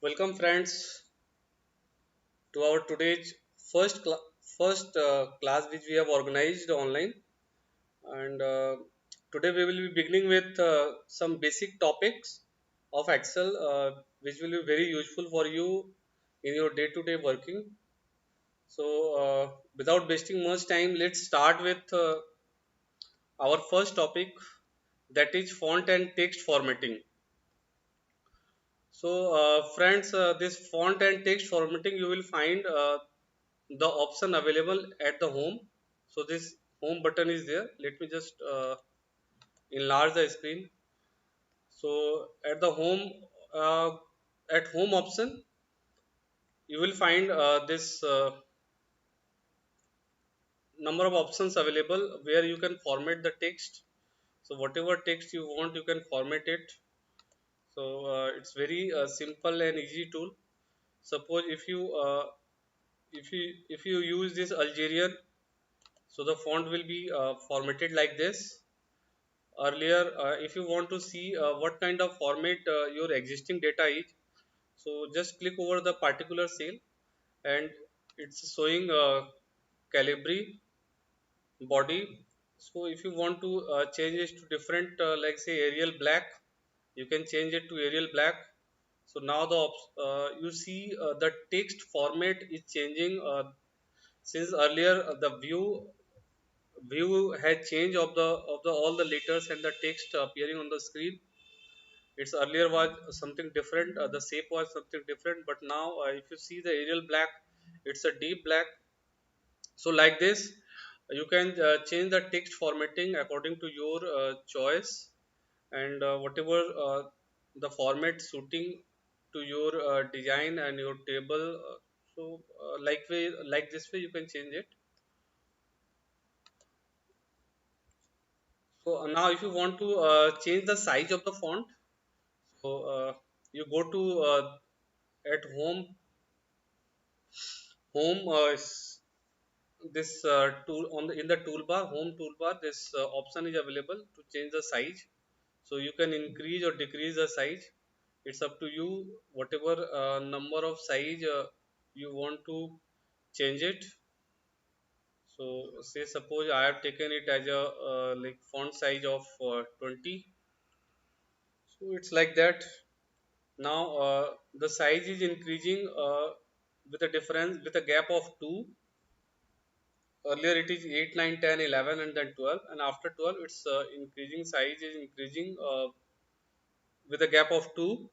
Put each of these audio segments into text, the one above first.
Welcome, friends, to our today's first class which we have organized online. And today we will be beginning with some basic topics of Excel, which will be very useful for you in your day-to-day working. So, without wasting much time, let's start with our first topic, that is font and text formatting. So, friends, this font and text formatting you will find the option available at the home. So this home button is there. Let me just enlarge the screen. So at the home, uh, at home option, you will find this number of options available where you can format the text. So whatever text you want, you can format it. So it's very simple and easy tool. Suppose if you use this Algerian, so the font will be formatted like this. Earlier, if you want to see what kind of format your existing data is, so just click over the particular cell and it's showing Calibri body. So if you want to change it to different, like say Arial black, you can change it to Arial black. So now you see the text format is changing. Since earlier the view had changed of the all the letters and the text appearing on the screen. It's earlier was something different, the shape was something different, but now if you see the Arial black, it's a deep black. So like this, you can change the text formatting according to your choice, and whatever the format suiting to your design and your table. Like this way you can change it. So now if you want to change the size of the font, so you go to at home this tool on the in the toolbar, home toolbar, this option is available to change the size. So you can increase or decrease the size. It's up to you, whatever number of size you want to change it. So say suppose I have taken it as a like font size of 20. So it's like that. Now the size is increasing with a difference, with a gap of 2. Earlier it is 8, 9, 10, 11, and then 12, and after 12 it's increasing, size is increasing with a gap of 2.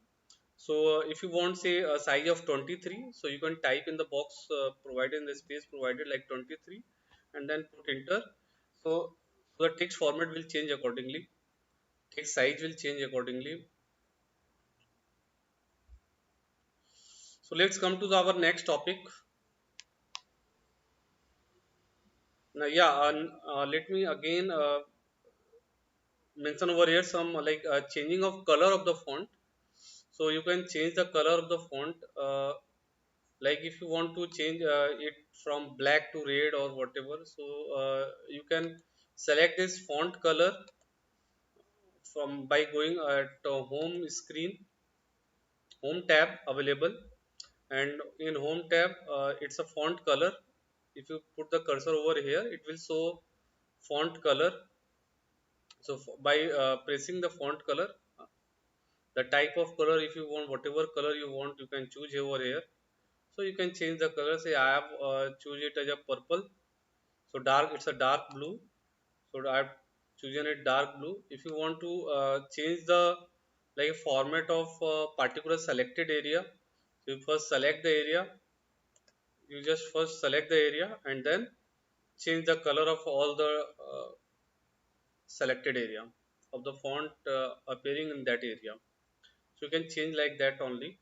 So if you want say a size of 23, so you can type in the box provided, in the space provided, like 23, and then put enter. So the text format will change accordingly, text size will change accordingly. So let's come to our next topic. Now yeah, let me again mention over here some like changing of color of the font. So you can change the color of the font, like if you want to change it from black to red or whatever. So you can select this font color from by going at home screen, home tab available, and in home tab it's a font color. If you put the cursor over here, it will show font color. So by pressing the font color, the type of color, if you want whatever color you want, you can choose over here. So you can change the color. Say I have choose it as a purple. So dark, it's a dark blue. So I have chosen it dark blue. If you want to change the like format of particular selected area, so you first select the area. You just first select the area and then change the color of all the selected area of the font appearing in that area. So you can change like that only.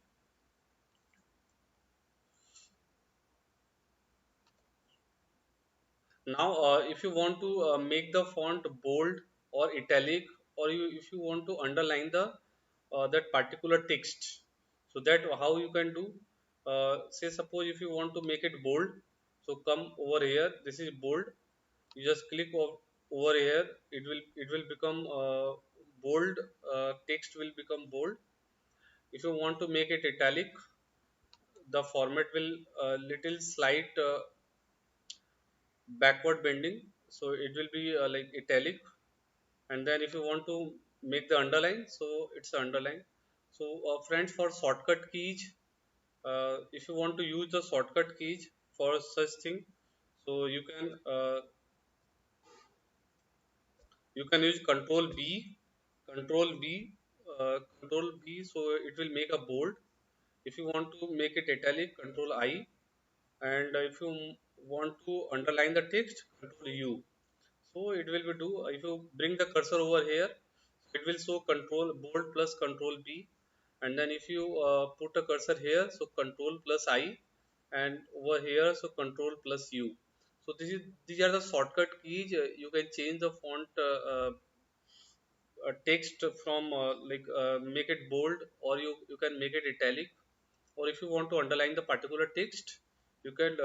Now if you want to make the font bold or italic, or if you want to underline the that particular text, so that how you can do, say suppose if you want to make it bold, so come over here, this is bold. You just click over here, it will become bold, text will become bold. If you want to make it italic, the format will little slight backward bending, so it will be like italic. And then if you want to make the underline, so it's underline. So friends, for shortcut keys, if you want to use the shortcut keys for such thing, so you can use control B, so it will make a bold. If you want to make it italic, control I. And if you want to underline the text, control U. So it will be do, if you bring the cursor over here, it will show control bold plus control B. And then if you put a cursor here, so control plus I. And over here, so control plus U. So these are the shortcut keys. You can change the font text from make it bold, or you can make it italic. Or if you want to underline the particular text, you can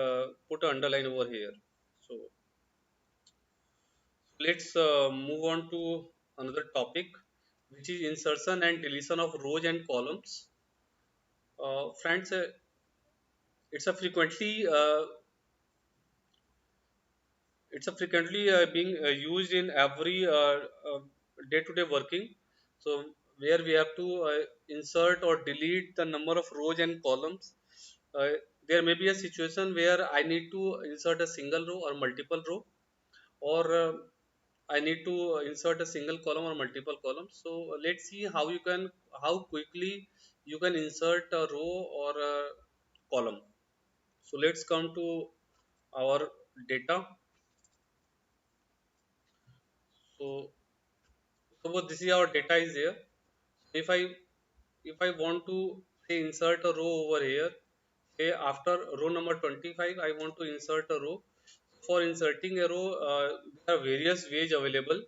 put an underline over here. So let's move on to another topic, which is insertion and deletion of rows and columns. Friends, it's a frequently being used in every day-to-day working. So where we have to insert or delete the number of rows and columns. Uh, there may be a situation where I need to insert a single row or multiple row, or I need to insert a single column or multiple columns. So let's see how quickly you can insert a row or a column. So let's come to our data. So suppose this is our data is here. If I want to say insert a row over here, say after row number 25, I want to insert a row. For inserting a row, there are various ways available.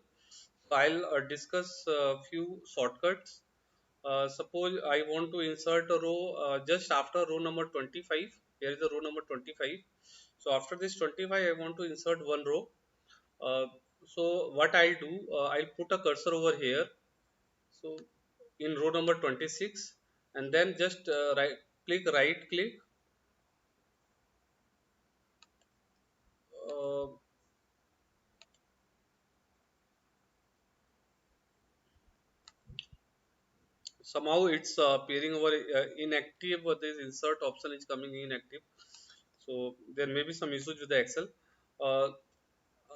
So I'll discuss a few shortcuts. Suppose I want to insert a row just after row number 25. Here is the row number 25. So after this 25, I want to insert one row. Uh, so what I'll do, I'll put a cursor over here. So in row number 26, and then just right click. Uh, Somehow it's appearing over inactive, or this insert option is coming inactive. So there may be some issues with the Excel. Uh,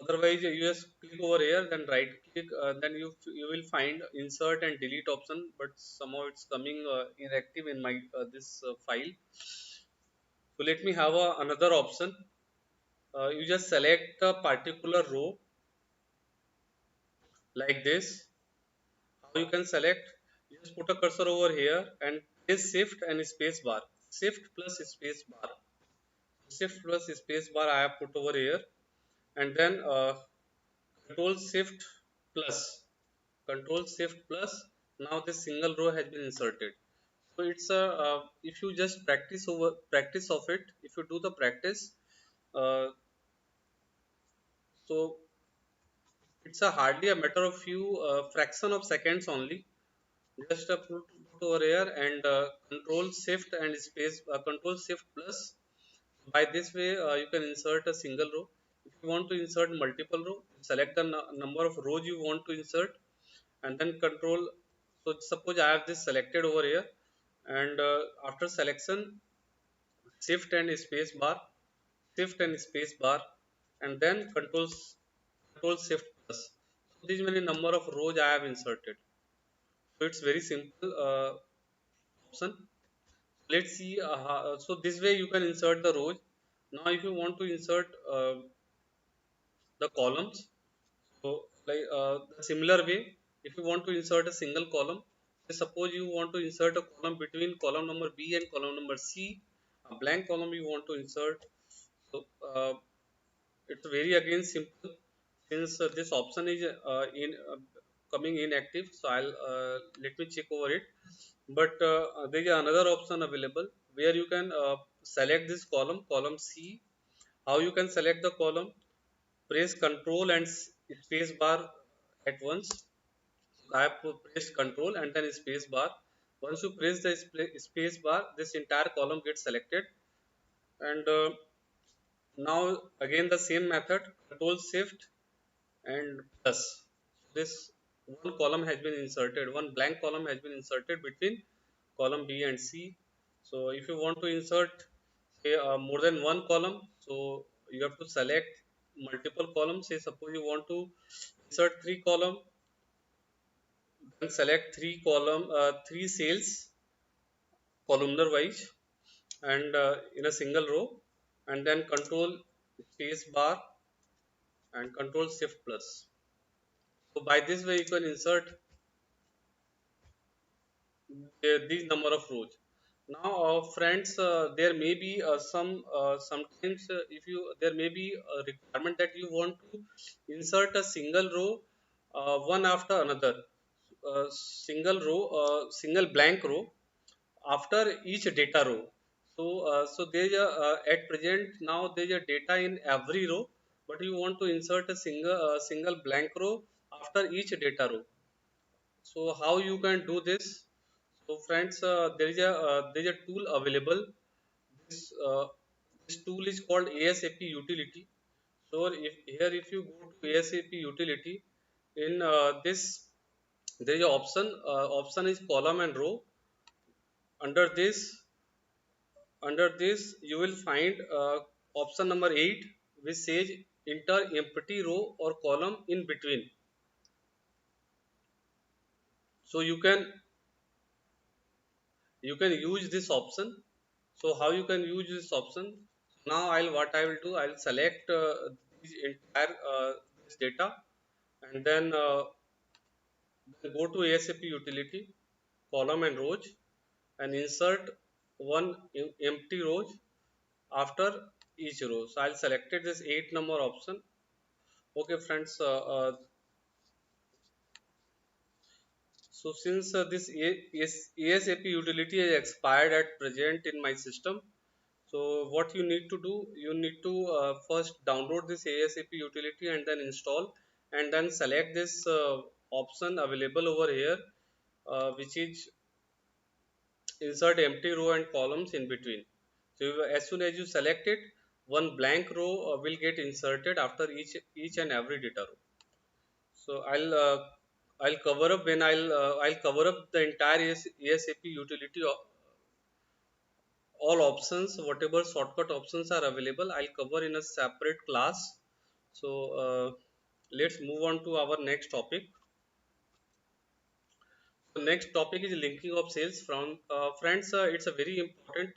Otherwise, you just click over here, then right click, then you will find insert and delete option, but somehow it's coming inactive in my this file. So let me have another option. You just select a particular row like this. How you can select? You just put a cursor over here and press shift and space bar. Shift plus space bar. Shift plus space bar I have put over here, and then control shift plus. Control shift plus. Now this single row has been inserted. So it's a if you just practice of it, if you do the practice, uh, so it's a hardly a matter of few fraction of seconds only. Just put over here and control shift and space, control shift plus. By this way you can insert a single row. If you want to insert multiple row, select the number of rows you want to insert, and then control. So suppose I have this selected over here, and after selection, shift and space bar, shift and space bar, and then control shift plus. So these many number of rows I have inserted. So it's very simple option. Let's see. So this way you can insert the rows. Now if you want to insert the columns, so like the similar way, if you want to insert a single column, say suppose you want to insert a column between column number B and column number C, a blank column you want to insert. So it's very again simple, since this option is in coming inactive. So I'll let me check over it. But there is another option available where you can select this column C. How you can select the column? Press control and space bar at once. I have pressed control and then space bar. Once you press the space bar, this entire column gets selected. And now again the same method, control shift and plus. This one column has been inserted, one blank column has been inserted between column B and C. So if you want to insert say more than one column, so you have to select multiple columns. Say suppose you want to insert three column, then select three cells columnar wise and in a single row, and then control space bar and control shift plus. So by this way you can insert these number of rows. Now friends, there may be sometimes if you there may be a requirement that you want to insert a single row one after another, single blank row after each data row. So there's a at present now there's a data in every row, but you want to insert a single blank row after each data row. So how you can do this? So friends, there is a tool available. This this tool is called ASAP utility. So if you go to ASAP utility, in this there is an option. Option is column and row. Under this you will find option number 8, which says enter empty row or column in between. So you can use this option. So how you can use this option? Now I will do, I'll select this entire this data, and then go to ASAP utility, column and rows, and insert one empty rows after each row. So I'll selected this 8 number option. Okay friends, so since this ASAP utility is expired at present in my system, so what you need to do, you need to first download this ASAP utility and then install, and then select this option available over here, which is insert empty row and columns in between. So as soon as you select it, one blank row will get inserted after each and every data row. So I'll cover up when I'll cover up the entire ASAP utility, all options, whatever shortcut options are available, I'll cover in a separate class. So let's move on to our next topic. The next topic is linking of sales. From friends, it's a very important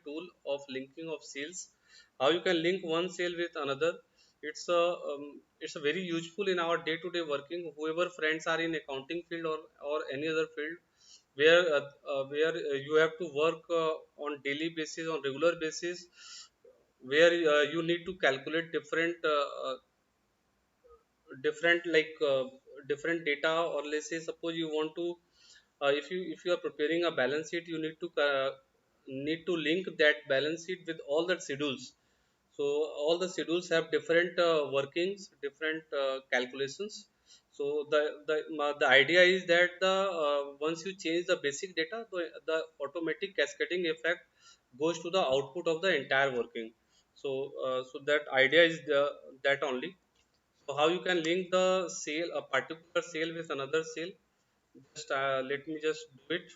tool of linking of sales. How you can link one sale with another. It's a very useful in our day-to-day working. Whoever friends are in accounting field or any other field, where you have to work on daily basis, on regular basis, where you need to calculate different data, or let's say suppose you want to if you are preparing a balance sheet, you need to link that balance sheet with all the schedules. So all the schedules have different workings, different calculations. So the idea is that once you change the basic data, the automatic cascading effect goes to the output of the entire working. So that idea is that only. So how you can link the sale, a particular sale with another sale? Just let me just do it.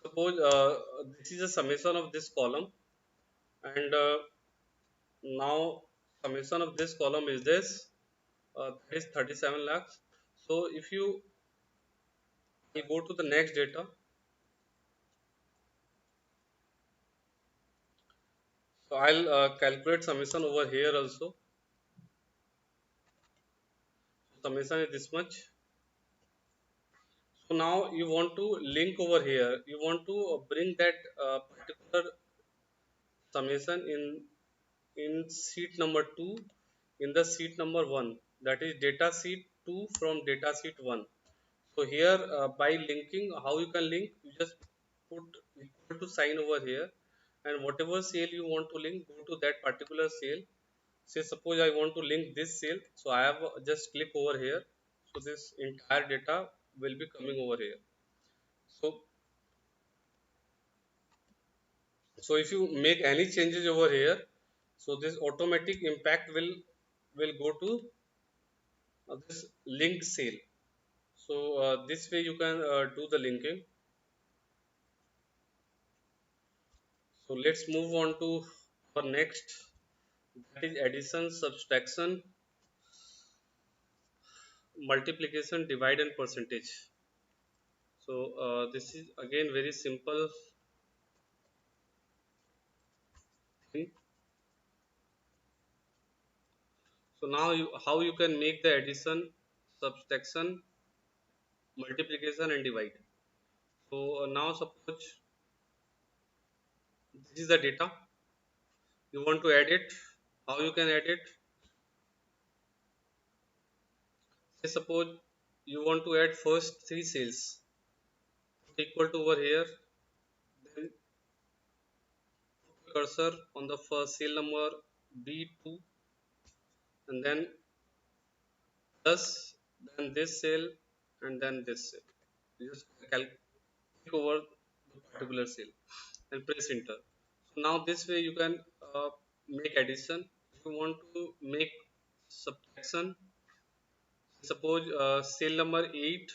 Suppose this is a summation of this column, and now summation of this column is this. That is 37 lakhs. So if you go to the next data, so I'll calculate summation over here also. Summation is this much. So now you want to link over here. You want to bring that particular summation in sheet number 2, in the sheet number 1, that is data sheet 2 from data sheet 1. So here by linking, how you can link, you just put equal to sign over here, and whatever sale you want to link, go to that particular sale. Say suppose I want to link this sale, so I have just click over here. So this entire data will be coming over here. So so if you make any changes over here, so this automatic impact will go to this linked cell. So this way you can do the linking. So let's move on to our next, that is addition, subtraction, multiplication, divide and percentage. So this is again very simple thing. So now how you can make the addition, subtraction, multiplication and divide. So now suppose this is the data, you want to add it. How you can add it? Say suppose you want to add first three cells, equal to over here, then cursor on the first cell number B2, and then plus, then this cell, and then this cell. You just click over the particular cell and press enter. So now this way you can make addition. If you want to make subtraction, suppose cell number 8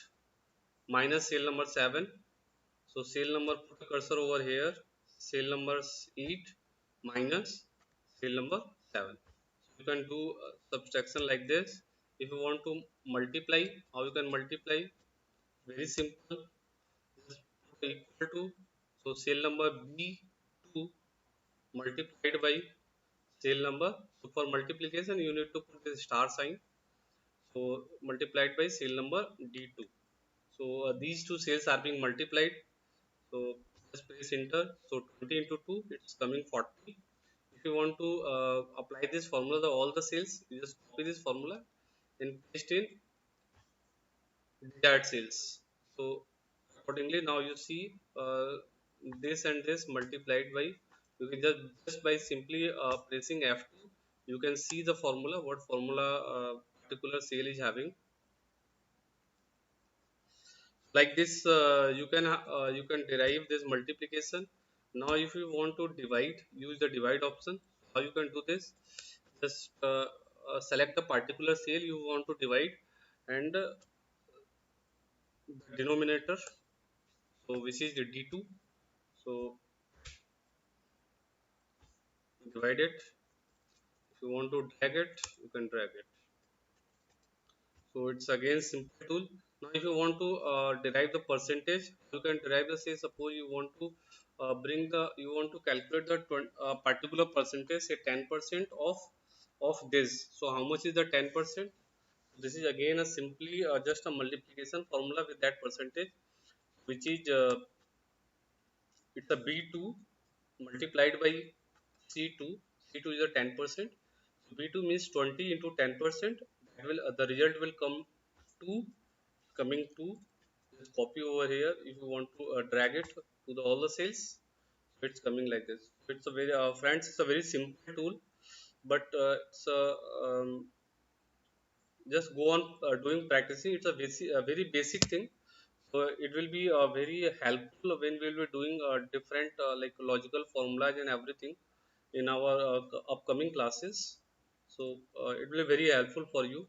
minus cell number 7. So cell number, put a cursor over here, cell number 8 minus cell number 7. So you can do subtraction like this. If you want to multiply, how you can multiply? Very simple. Just put equal to, so cell number B2 multiplied by cell number. So for multiplication you need to put this star sign. So multiplied by cell number D2. So these two cells are being multiplied. So just press enter. So 20 into 2, it's coming 40. If you want to apply this formula to all the cells, you just copy this formula and paste in desired cells. So accordingly now you see this and this multiplied by, you can just by simply pressing F2, you can see the formula, what formula particular cell is having. Like this you can derive this multiplication. Now if you want to divide, use the divide option. How you can do this? Just select the particular cell you want to divide, and the denominator, so which is the D2. So divide it. If you want to drag it, you can drag it. So it's again simple tool. Now if you want to derive the percentage, you can derive the, say suppose you want to bring the, you want to calculate the particular percentage, say 10% of this. So how much is the 10%? This is again a simply just a multiplication formula with that percentage, which is it's a B2 multiplied by C2. C2 is a 10%. So B2 means 20 into 10%. That will the result will come 2, coming to, just copy over here. If you want to drag it to the all the cells, so it's coming like this. So it's a very friends, it's a very simple tool, but it's a just go on doing practicing. It's a basic, a very basic thing. So it will be very helpful when we will be doing different like logical formulas and everything in our upcoming classes. So it will be very helpful for you.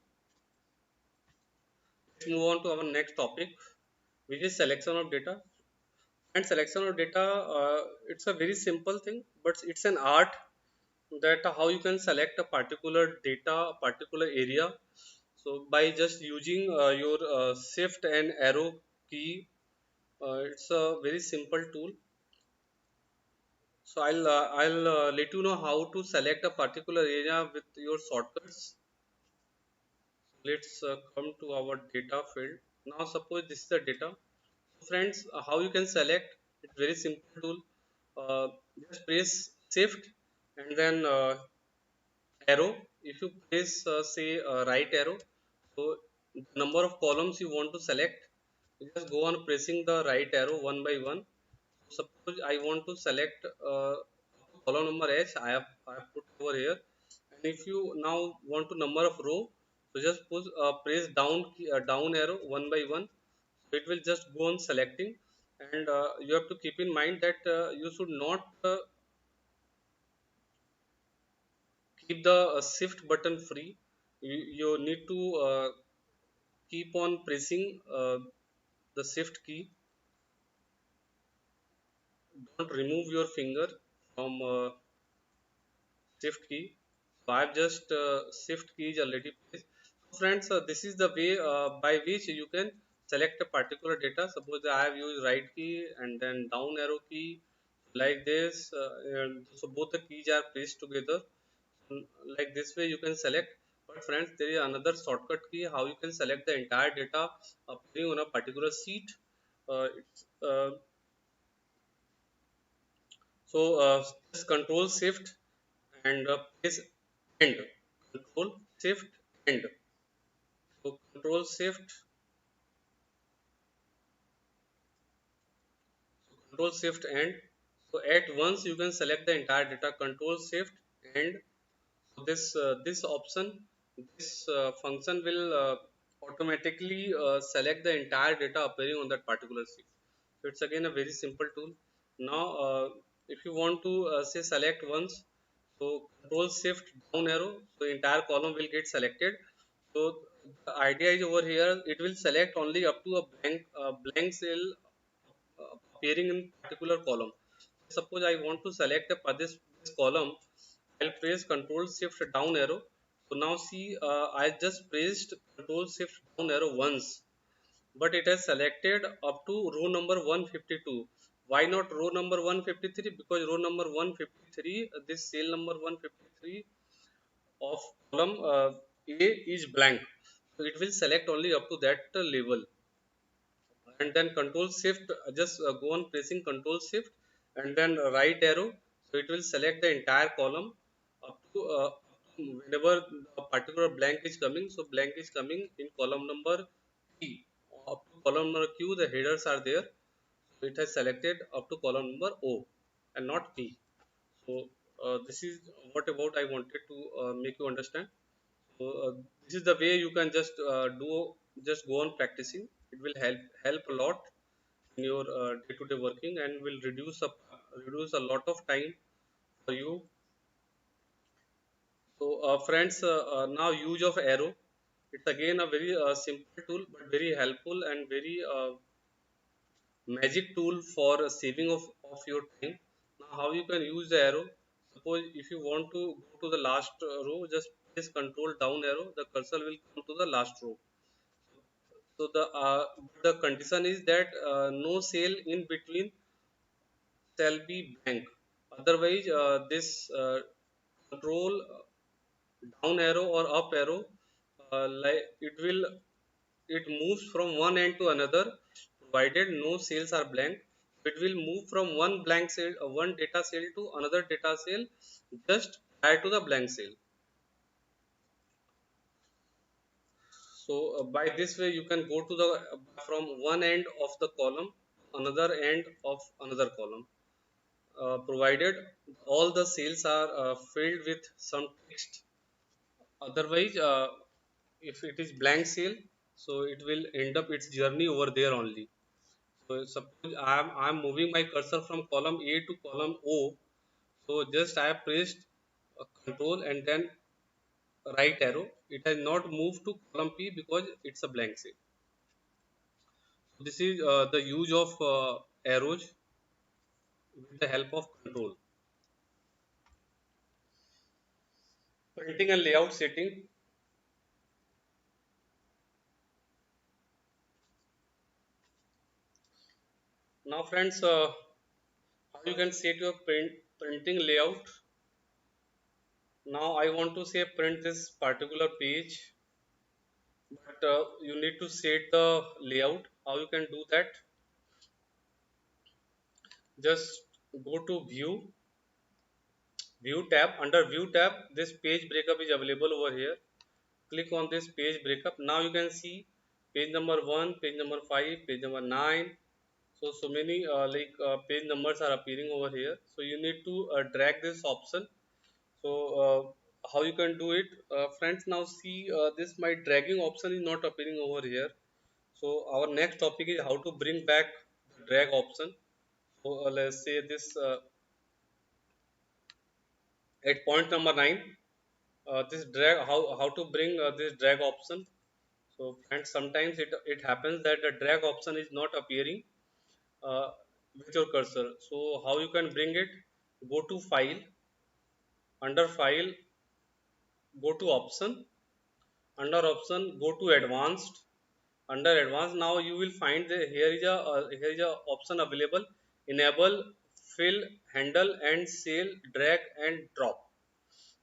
Let's move on to our next topic, which is selection of data. And selection of data, it's a very simple thing, but it's an art, that how you can select a particular data, a particular area. So by just using your shift and arrow key, it's a very simple tool. So I'll let you know how to select a particular area with your shortcuts. Let's come to our data field. Now suppose this is the data. So friends, how you can select? It's very simple tool. Just press shift and then arrow. If you press say right arrow, so the number of columns you want to select, you just go on pressing the right arrow one by one. Suppose I want to select column number H, I have put over here. And if you now want to number of row, so just press down down arrow one by one. It will just go on selecting, and you have to keep in mind that you should not keep the shift button free. You need to keep on pressing the shift key. Don't remove your finger from shift key. So I've just shift key is already pressed. So friends, this is the way by which you can select a particular data. Suppose I have used right key and then down arrow key like this, and so both the keys are pressed together. Mm, like this way you can select. But friends, there is another shortcut key how you can select the entire data appearing on a particular sheet. It's so just control shift and press end. Control shift end. So control shift, control shift end. So at once you can select the entire data. Control shift end. So this option, this function will automatically select the entire data appearing on that particular sheet. So it's again a very simple tool. Now if you want to say select once, so control shift down arrow, so entire column will get selected. So the idea is over here it will select only up to a blank cell appearing in particular column. Suppose I want to select this column, I'll press control shift down arrow. So now see, I just pressed control shift down arrow once, but it has selected up to row number 152. Why not row number 153? Because row number 153, this cell number 153 of column A is blank. So it will select only up to that level. And then control shift, just go on pressing control shift and then right arrow. So it will select the entire column up to whenever a particular blank is coming. So blank is coming in column number P. Up to column number Q, the headers are there. So it has selected up to column number O and not P. So this is what about I wanted to make you understand. So this is the way you can just go on practicing. It will help a lot in your day-to-day working and will reduce a lot of time for you. So friends, now use of arrow. It's again a very simple tool but very helpful and very magic tool for saving of your time. Now how you can use the arrow? Suppose if you want to go to the last row, just press control down arrow, the cursor will come to the last row. So the condition is that no cell in between shall be blank. Otherwise, this control down arrow or up arrow, like it moves from one end to another, provided no cells are blank. It will move from one blank cell, one data cell to another data cell just prior to the blank cell. So by this way you can go to the from one end of the column another end of another column, provided all the cells are filled with some text. Otherwise, if it is blank cell, so it will end up its journey over there only. So suppose I'm moving my cursor from column A to column O. So just I have pressed control and then right arrow. It has not moved to column P because it's a blank cell. So this is the use of arrows with the help of control. Printing and layout setting. Now friends, how you can set your printing layout. Now I want to say print this particular page, but you need to set the layout. How you can do that? Just go to view tab. Under view tab, this page breakup is available over here. Click on this page breakup. Now you can see page number 1, page number 5, page number 9. So many page numbers are appearing over here. So you need to drag this option. So how you can do it, friends? Now see, this my dragging option is not appearing over here. So our next topic is how to bring back the drag option. So let's say this at point number 9, this drag, how to bring this drag option. So friends, sometimes it happens that the drag option is not appearing uh, with your cursor. So how you can bring it? Go to file, under file, go to option, under option go to advanced, under advanced now you will find the here is a option available: enable fill handle and sail drag and drop.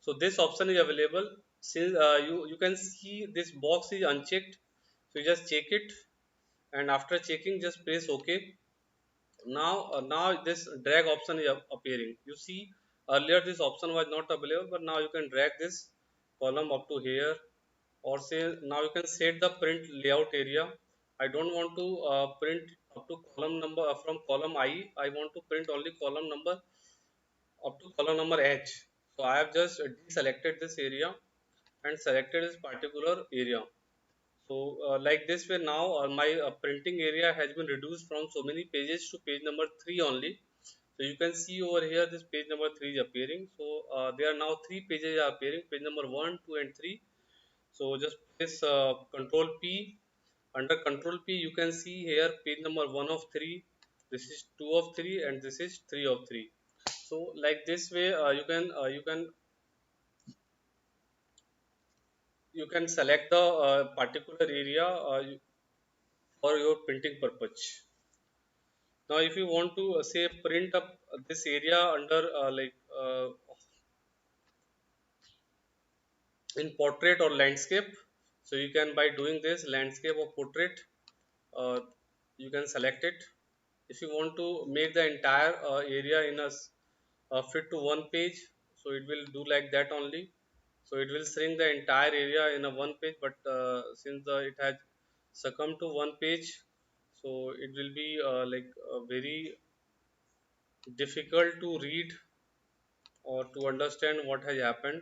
So this option is available. Since you can see this box is unchecked, so you just check it, and after checking just press ok. Now this drag option is appearing. You see, earlier this option was not available, but now you can drag this column up to here, or say now you can set the print layout area. I don't want to print up to column number from column I want to print only column number up to column number H. So I have just deselected this area and selected this particular area. So like this way now my printing area has been reduced from so many pages to page number 3 only. So you can see over here this page number 3 is appearing. So there are now 3 pages are appearing: page number 1, 2 and 3. So just press control P. Under control P you can see here page number 1 of 3, this is 2 of 3, and this is 3 of 3. So like this way you can select the particular area for your printing purpose. Now if you want to say print up this area under in portrait or landscape, so you can, by doing this landscape or portrait, uh, you can select it. If you want to make the entire area in a fit to one page, so it will do like that only. So it will shrink the entire area in a one page, but since it has succumbed to one page, so it will be very difficult to read or to understand what has happened.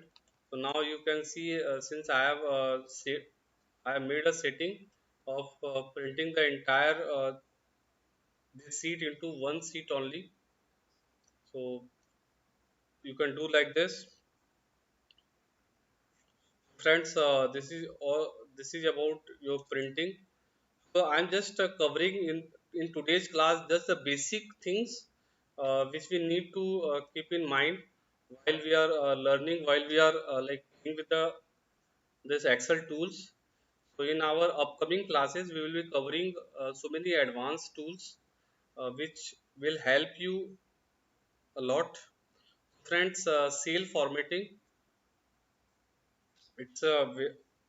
So now you can see, since I have I have made a setting of printing the entire this sheet into one sheet only. So you can do like this, friends. This is all. This is about your printing. So I'm just covering in today's class just the basic things which we need to keep in mind while we are learning, while we are playing with the this Excel tools. So in our upcoming classes, we will be covering so many advanced tools which will help you a lot. Friends, cell formatting. It's a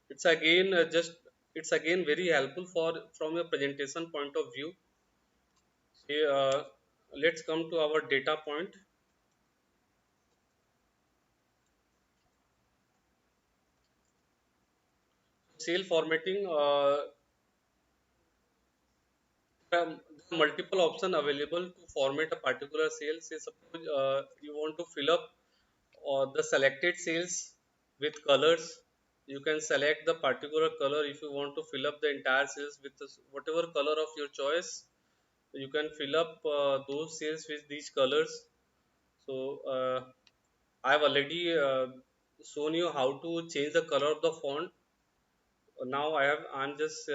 it's again just it's again very helpful for from a presentation point of view. See, let's come to our data point. Cell formatting. There are multiple options available to format a particular cell. Say suppose you want to fill up the selected cells with colors. You can select the particular color. If you want to fill up the entire cells with whatever color of your choice, you can fill up those cells with these colors. So I have already shown you how to change the color of the font. Now I'm just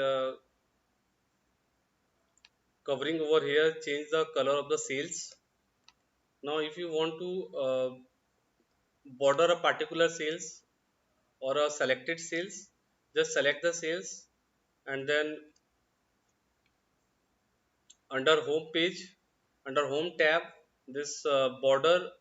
covering over here, change the color of the cells. Now if you want to border a particular cells or a selected cells, just select the cells, and then under home page, under home tab, this border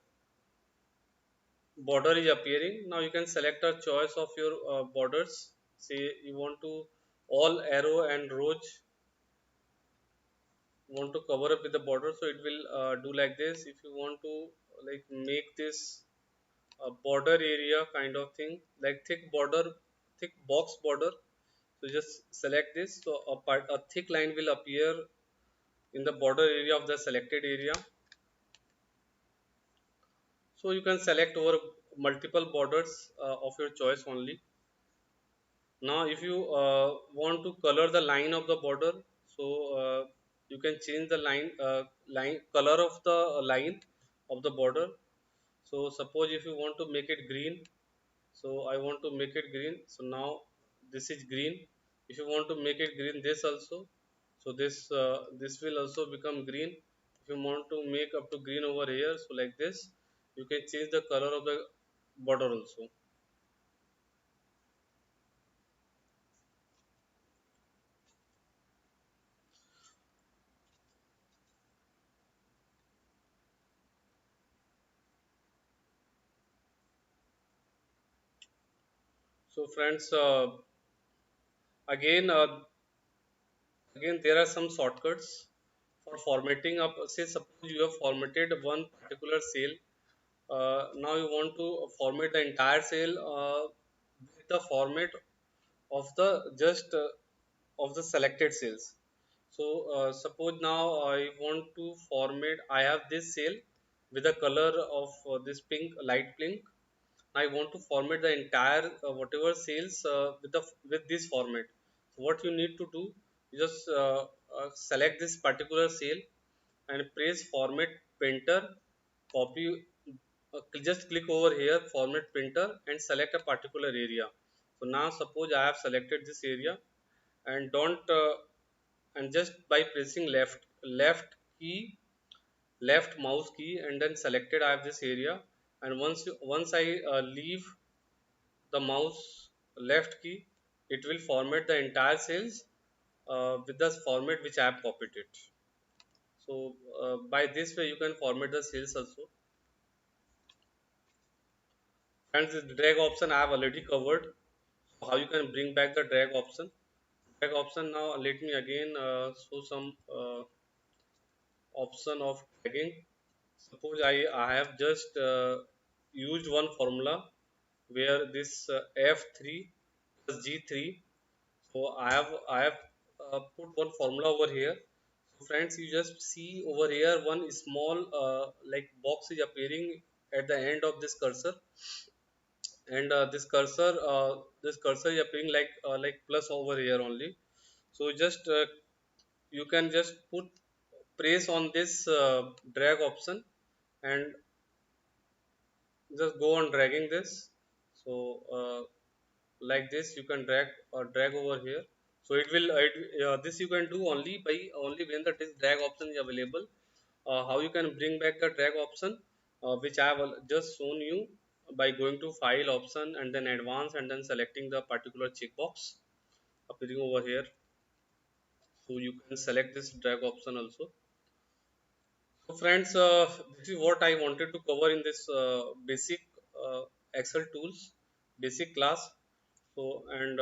is appearing. Now you can select a choice of your borders. Say you want to all arrow and rows want to cover up with the border, so it will do like this. If you want to like make this a border area kind of thing, like thick border, thick box border, so just select this. So a thick line will appear in the border area of the selected area. So you can select over multiple borders of your choice only. Now if you want to color the line of the border, so you can change the line color of the line of the border. So suppose if you want to make it green, so I want to make it green, so now this is green. If you want to make it green this also, so this will also become green. If you want to make up to green over here, so like this you can change the color of the border also. So friends, again again there are some shortcuts for formatting up. Say suppose you have formatted one particular cell, now you want to format the entire cell with the format of the just of the selected cells. So suppose now I want to format, I have this cell with the color of this pink, light pink. I want to format the entire whatever cells with this format. So what you need to do, you just select this particular cell and press format printer, copy, just click over here format printer and select a particular area. So now suppose I have selected this area, and don't and just by pressing left key, left mouse key, and then selected I have this area. And once I leave the mouse left key, it will format the entire cells with the format which I have copied it. So by this way you can format the cells also. And the drag option I have already covered. How you can bring back the drag option. Drag option, now let me again show some option of dragging. Suppose I have just used one formula where this F3 plus G3. So I have put one formula over here. So friends, you just see over here one small like box is appearing at the end of this cursor, and this cursor is appearing like plus over here only. So just you can just put press on this drag option and just go on dragging this. So like this you can drag over here. So this you can do only when the this drag option is available. How you can bring back the drag option, which I have just shown you, by going to file option and then advanced and then selecting the particular checkbox appearing over here. So you can select this drag option also. So friends, this is what I wanted to cover in this basic uh, Excel tools basic class. So and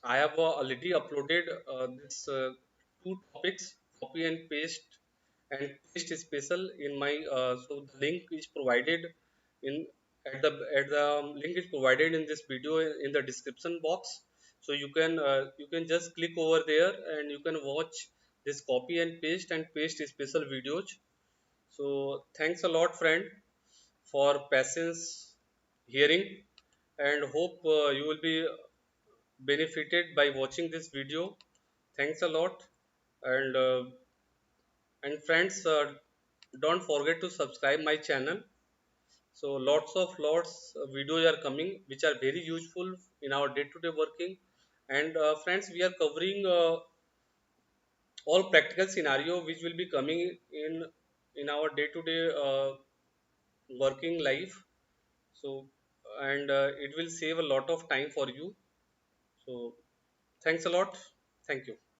I have already uploaded this two topics, copy and paste special in my. So the link is provided in at the link is provided in this video in the description box. So you can just click over there and you can watch this copy and paste special videos. So thanks a lot, friend, for patience hearing, and hope you will be benefited by watching this video. Thanks a lot, and friends, don't forget to subscribe my channel. So lots videos are coming which are very useful in our day-to-day working. And friends, we are covering all practical scenario which will be coming in our day-to-day working life. So and it will save a lot of time for you. So thanks a lot. Thank you.